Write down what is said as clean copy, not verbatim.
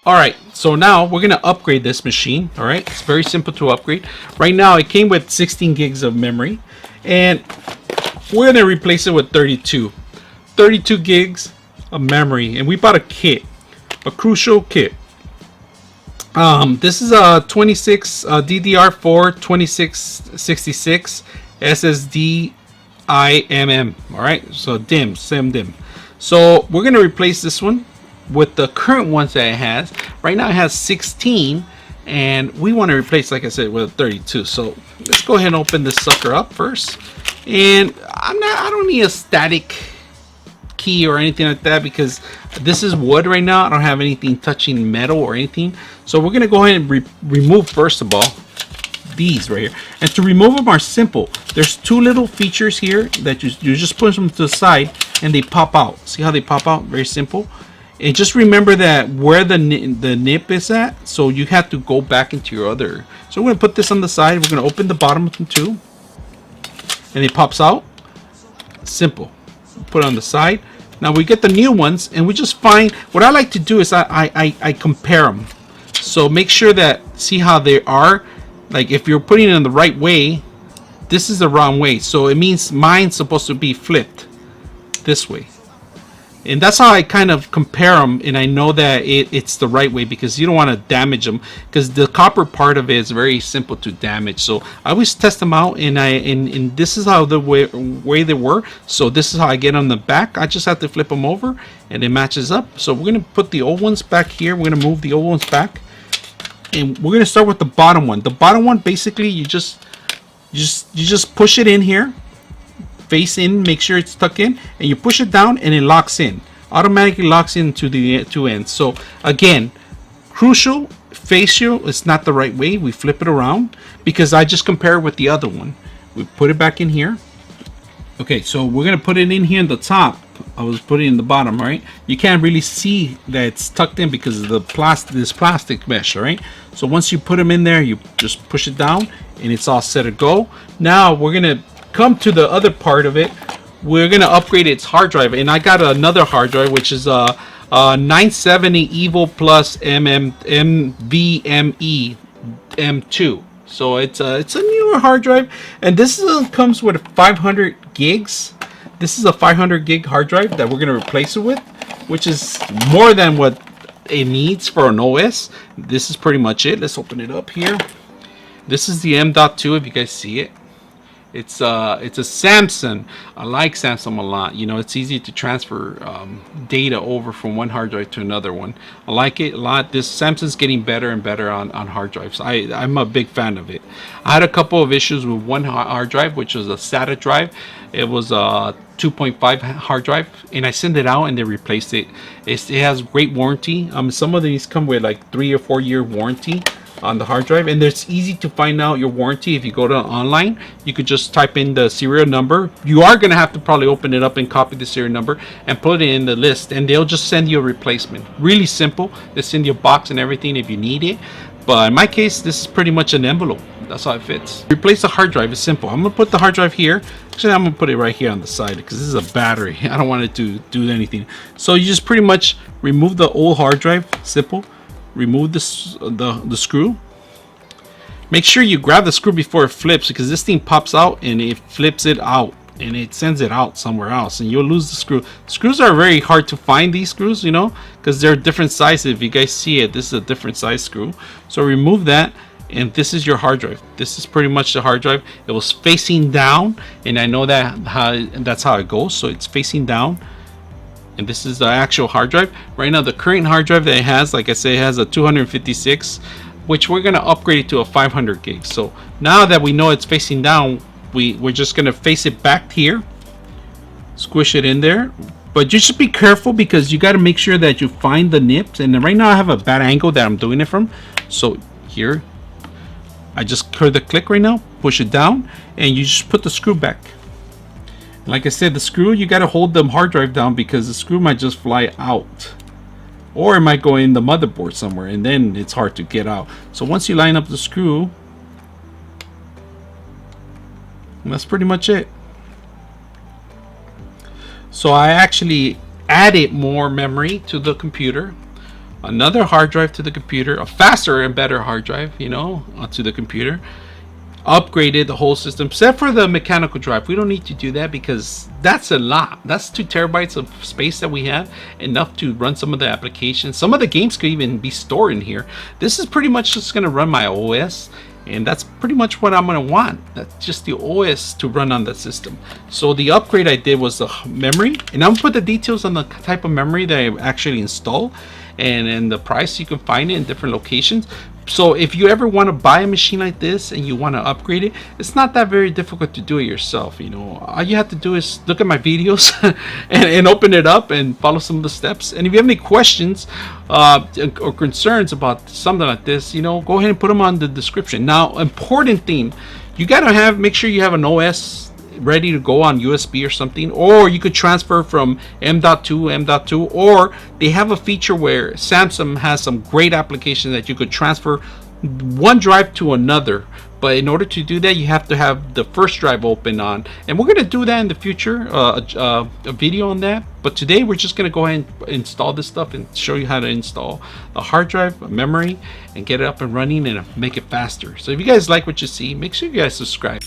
All right, so now we're gonna upgrade this machine. All right, it's very simple to upgrade. Right now it came with 16 gigs of memory, and we're gonna replace it with 32 gigs of memory. And we bought a kit, a crucial kit. This is a 26 DDR4 2666 SSD IMM. All right, so sim. So we're gonna replace this one with the current ones that it has. Right now it has 16, and we want to replace, like I said, with a 32. So let's go ahead and open this sucker up first. And I don't need a static key or anything like that, because this is wood right now. I don't have anything touching metal or anything. So we're gonna go ahead and remove, first of all, these right here. And to remove them are simple. There's two little features here that you just push them to the side and they pop out. See how they pop out? Very simple. And just remember that where the nip is at, so you have to go back into your other. So we're gonna put this on the side. We're gonna open the bottom of them too, and it pops out. Simple. Put it on the side. Now we get the new ones, and we just find, what I like to do is I compare them. So make sure that, see how they are. Like if you're putting it in the right way, this is the wrong way. So it means mine's supposed to be flipped this way. And that's how I kind of compare them, and I know that it's the right way, because you don't want to damage them, because the copper part of it is very simple to damage. So I always test them out, and this is how the way they were. So this is how I get on the back. I just have to flip them over, and it matches up. So we're gonna put the old ones back here. We're gonna move the old ones back, and we're gonna start with the bottom one. The bottom one, basically, you just push it in here. Face in, make sure it's tucked in, and you push it down and it locks in, automatically locks into the two ends. So again, crucial, facial is not the right way. We flip it around, because I just compare it with the other one. We put it back in here. Okay, so we're gonna put it in here in the top. I was putting it in the bottom, right? You can't really see that it's tucked in because of the this plastic mesh, all right? So once you put them in there, you just push it down and it's all set to go. Now we're gonna come to the other part of it. We're gonna upgrade its hard drive, and I got another hard drive, which is a 970 Evo Plus NVMe M2. So it's a newer hard drive, and this comes with 500 gigs. This is a 500 gig hard drive that we're gonna replace it with, which is more than what it needs for an OS. This is pretty much it. Let's open it up here. This is the M.2, if you guys see it. It's a Samsung. I like Samsung a lot. You know, it's easy to transfer data over from one hard drive to another one. I like it a lot. This Samsung's getting better and better on hard drives. I'm a big fan of it. I had a couple of issues with one hard drive, which was a SATA drive. It was a 2.5 hard drive, and I sent it out and they replaced it. It has great warranty. Some of these come with like 3 or 4 year warranty on the hard drive, and it's easy to find out your warranty. If you go to online, you could just type in the serial number. You are going to have to probably open it up and copy the serial number and put it in the list, and they'll just send you a replacement. Really simple. They send you a box and everything if you need it, but in my case, this is pretty much an envelope. That's how it fits. Replace the hard drive is simple. I'm gonna put the hard drive here. Actually, I'm gonna put it right here on the side, because this is a battery. I don't want it to do anything. So you just pretty much remove the old hard drive. Simple. Remove the screw. Make sure you grab the screw before it flips, because this thing pops out and it flips it out and it sends it out somewhere else, and you'll lose the screw. Screws are very hard to find, these screws, you know, because they're different sizes. If you guys see it, this is a different size screw. So remove that, and this is your hard drive. This is pretty much the hard drive. It was facing down, and I know that's how it goes. So it's facing down. And this is the actual hard drive. Right now, the current hard drive that it has, like I say, it has a 256, which we're gonna upgrade it to a 500 gig. So now that we know it's facing down, we're just gonna face it back here, squish it in there. But you should be careful, because you gotta make sure that you find the nips. And right now I have a bad angle that I'm doing it from. So here, I just heard the click right now, push it down, and you just put the screw back. Like I said, the screw, you got to hold the hard drive down, because the screw might just fly out, or it might go in the motherboard somewhere, and then it's hard to get out. So once you line up the screw, that's pretty much it. So I actually added more memory to the computer. another hard drive to the computer, a faster and better hard drive, you know, to the computer. Upgraded the whole system except for the mechanical drive. We don't need to do that because that's a lot. That's 2 terabytes of space that we have, enough to run some of the applications. Some of the games could even be stored in here. This is pretty much just going to run my OS, and that's pretty much what I'm going to want. That's just the OS to run on the system. So the upgrade I did was the memory, and I'm going to put the details on the type of memory that I actually installed, and the price. You can find it in different locations. So if you ever want to buy a machine like this and you want to upgrade it, it's not that very difficult to do it yourself. You know, all you have to do is look at my videos and open it up and follow some of the steps. And if you have any questions or concerns about something like this, you know, go ahead and put them on the description. Now, important thing, you gotta make sure you have an OS ready to go on USB or something, or you could transfer from M.2, or they have a feature where Samsung has some great applications that you could transfer one drive to another. But in order to do that, you have to have the first drive open on, and we're going to do that in the future, a video on that. But today we're just going to go ahead and install this stuff and show you how to install a hard drive, a memory, and get it up and running and make it faster. So if you guys like what you see, make sure you guys subscribe.